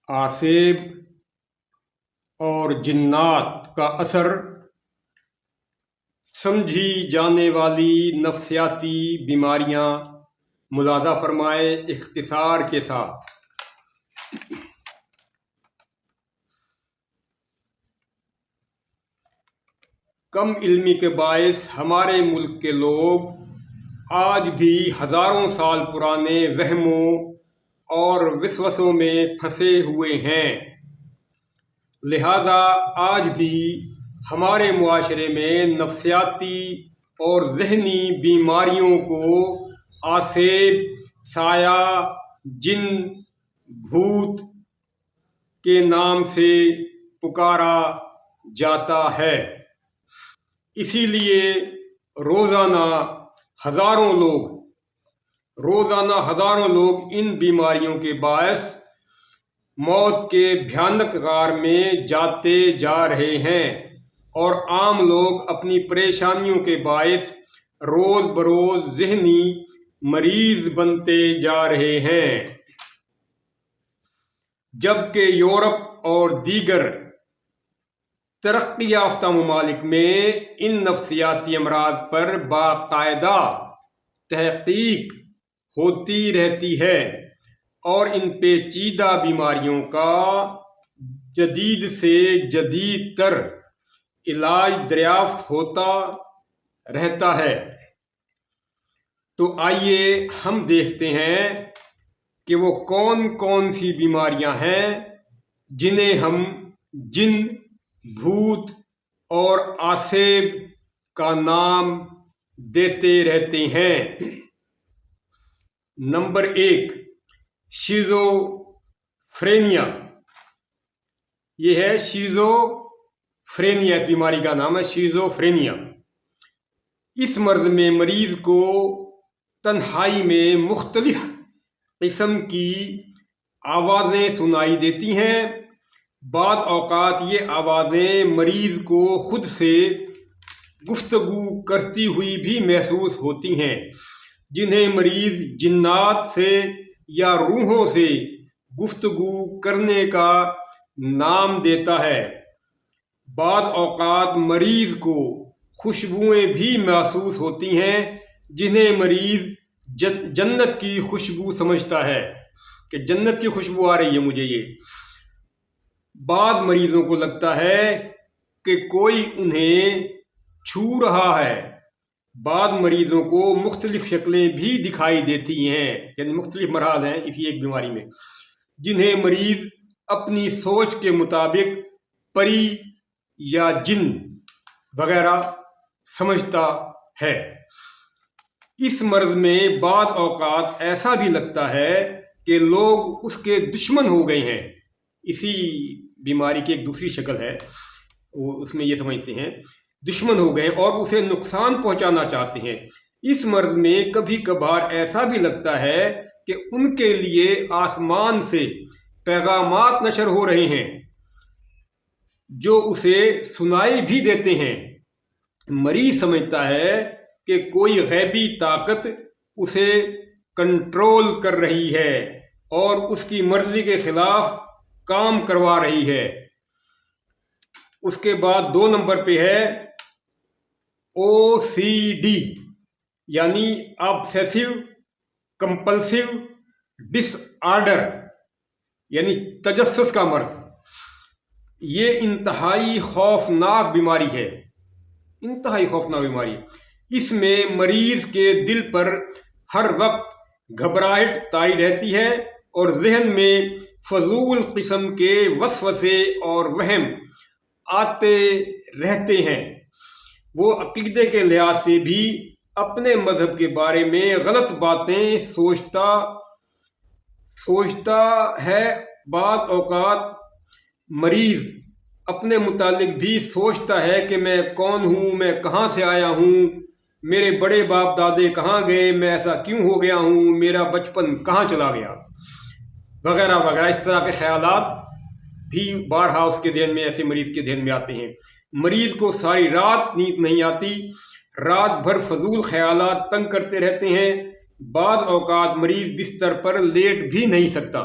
آسیب اور جنات کا اثر سمجھی جانے والی نفسیاتی بیماریاں ملاحظہ فرمائے اختصار کے ساتھ۔ کم علمی کے باعث ہمارے ملک کے لوگ آج بھی ہزاروں سال پرانے وہموں اور وسوسوں میں پھنسے ہوئے ہیں، لہذا آج بھی ہمارے معاشرے میں نفسیاتی اور ذہنی بیماریوں کو آسیب، سایہ، جن، بھوت کے نام سے پکارا جاتا ہے۔ اسی لیے روزانہ ہزاروں لوگ ان بیماریوں کے باعث موت کے بھیانک غار میں جاتے جا رہے ہیں، اور عام لوگ اپنی پریشانیوں کے باعث روز بروز ذہنی مریض بنتے جا رہے ہیں، جبکہ یورپ اور دیگر ترقی یافتہ ممالک میں ان نفسیاتی امراض پر باقاعدہ تحقیق ہوتی رہتی ہے اور ان پیچیدہ بیماریوں کا جدید سے جدید تر علاج دریافت ہوتا رہتا ہے۔ تو آئیے ہم دیکھتے ہیں کہ وہ کون کون سی بیماریاں ہیں جنہیں ہم جن، بھوت اور آسیب کا نام دیتے رہتے ہیں۔ Number 1، schizophrenia. یہ ہے شیزوفرینیا، اس بیماری کا نام ہے شیزوفرینیا۔ اس مرض میں مریض کو تنہائی میں مختلف قسم کی آوازیں سنائی دیتی ہیں۔ بعض اوقات یہ آوازیں مریض کو خود سے گفتگو کرتی ہوئی بھی محسوس ہوتی ہیں، جنہیں مریض جنات سے یا روحوں سے گفتگو کرنے کا نام دیتا ہے۔ بعض اوقات مریض کو خوشبوئیں بھی محسوس ہوتی ہیں، جنہیں مریض جنت کی خوشبو سمجھتا ہے کہ جنت کی خوشبو آ رہی ہے مجھے یہ۔ بعض مریضوں کو لگتا ہے کہ کوئی انہیں چھو رہا ہے۔ بعض مریضوں کو مختلف شکلیں بھی دکھائی دیتی ہیں، یعنی مختلف مراحل ہیں اسی ایک بیماری میں، جنہیں مریض اپنی سوچ کے مطابق پری یا جن وغیرہ سمجھتا ہے۔ اس مرض میں بعض اوقات ایسا بھی لگتا ہے کہ لوگ اس کے دشمن ہو گئے ہیں۔ اسی بیماری کی ایک دوسری شکل ہے، وہ اس میں یہ سمجھتے ہیں دشمن ہو گئے اور اسے نقصان پہنچانا چاہتے ہیں۔ اس مرض میں کبھی کبھار ایسا بھی لگتا ہے کہ ان کے لیے آسمان سے پیغامات نشر ہو رہے ہیں جو اسے سنائی بھی دیتے ہیں۔ مریض سمجھتا ہے کہ کوئی غیبی طاقت اسے کنٹرول کر رہی ہے اور اس کی مرضی کے خلاف کام کروا رہی ہے۔ اس کے بعد 2 نمبر پہ ہے OCD، یعنی آبسیسو کمپلسو ڈس آرڈر، یعنی تجسس کا مرض۔ یہ انتہائی خوفناک بیماری ہے، انتہائی خوفناک بیماری۔ اس میں مریض کے دل پر ہر وقت گھبراہٹ طاری رہتی ہے اور ذہن میں فضول قسم کے وسوسے اور وہم آتے رہتے ہیں۔ وہ عقیدے کے لحاظ سے بھی اپنے مذہب کے بارے میں غلط باتیں سوچتا ہے۔ بعض اوقات مریض اپنے متعلق بھی سوچتا ہے کہ میں کون ہوں، میں کہاں سے آیا ہوں، میرے بڑے باپ دادے کہاں گئے، میں ایسا کیوں ہو گیا ہوں، میرا بچپن کہاں چلا گیا، وغیرہ وغیرہ۔ اس طرح کے خیالات بھی بارہا اس کے ذہن میں، ایسے مریض کے ذہن میں آتے ہیں۔ مریض کو ساری رات نیند نہیں آتی، رات بھر فضول خیالات تنگ کرتے رہتے ہیں۔ بعض اوقات مریض بستر پر لیٹ بھی نہیں سکتا۔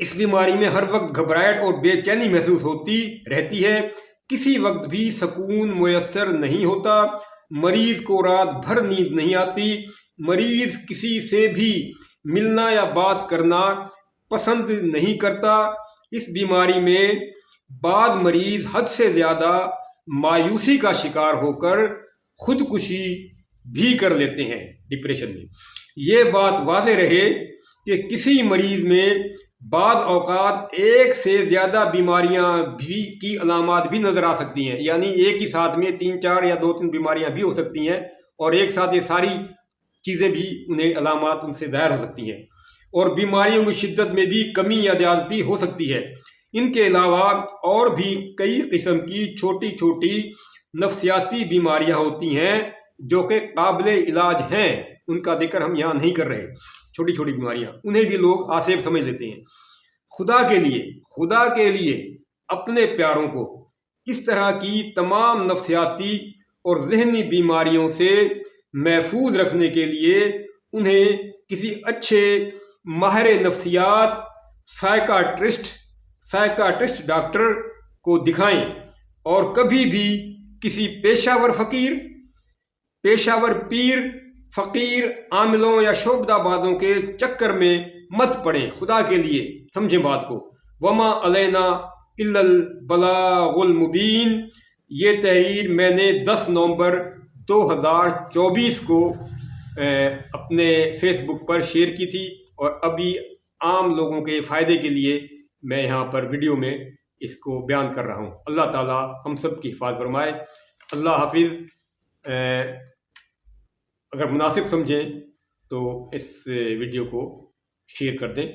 اس بیماری میں ہر وقت گھبراہٹ اور بے چینی محسوس ہوتی رہتی ہے، کسی وقت بھی سکون میسر نہیں ہوتا، مریض کو رات بھر نیند نہیں آتی، مریض کسی سے بھی ملنا یا بات کرنا پسند نہیں کرتا۔ اس بیماری میں بعض مریض حد سے زیادہ مایوسی کا شکار ہو کر خودکشی بھی کر لیتے ہیں ڈپریشن میں۔ یہ بات واضح رہے کہ کسی مریض میں بعض اوقات ایک سے زیادہ بیماریاں بھی کی علامات بھی نظر آ سکتی ہیں، یعنی ایک ہی ساتھ میں 3 4 یا 2 3 بیماریاں بھی ہو سکتی ہیں، اور ایک ساتھ یہ ساری چیزیں بھی انہیں علامات ان سے ظاہر ہو سکتی ہیں، اور بیماریوں کی شدت میں بھی کمی یا زیادتی ہو سکتی ہے۔ ان کے علاوہ اور بھی کئی قسم کی چھوٹی چھوٹی نفسیاتی بیماریاں ہوتی ہیں جو کہ قابل علاج ہیں، ان کا ذکر ہم یہاں نہیں کر رہے۔ چھوٹی چھوٹی بیماریاں انہیں بھی لوگ آسیب سمجھ لیتے ہیں۔ خدا کے لیے اپنے پیاروں کو اس طرح کی تمام نفسیاتی اور ذہنی بیماریوں سے محفوظ رکھنے کے لیے انہیں کسی اچھے ماہر نفسیات سائیکاٹرسٹ ڈاکٹر کو دکھائیں، اور کبھی بھی کسی پیشہ ور پیر، فقیر، عاملوں یا شعبدہ بازوں کے چکر میں مت پڑیں۔ خدا کے لیے سمجھیں بات کو۔ وما علینا الا البلاغ المبین۔ یہ تحریر میں نے 10 نومبر 2024 کو اپنے فیس بک پر شیئر کی تھی، اور ابھی عام لوگوں کے فائدے کے لیے میں یہاں پر ویڈیو میں اس کو بیان کر رہا ہوں۔ اللہ تعالی ہم سب کی حفاظت فرمائے۔ اللہ حافظ۔ اگر مناسب سمجھیں تو اس ویڈیو کو شیئر کر دیں۔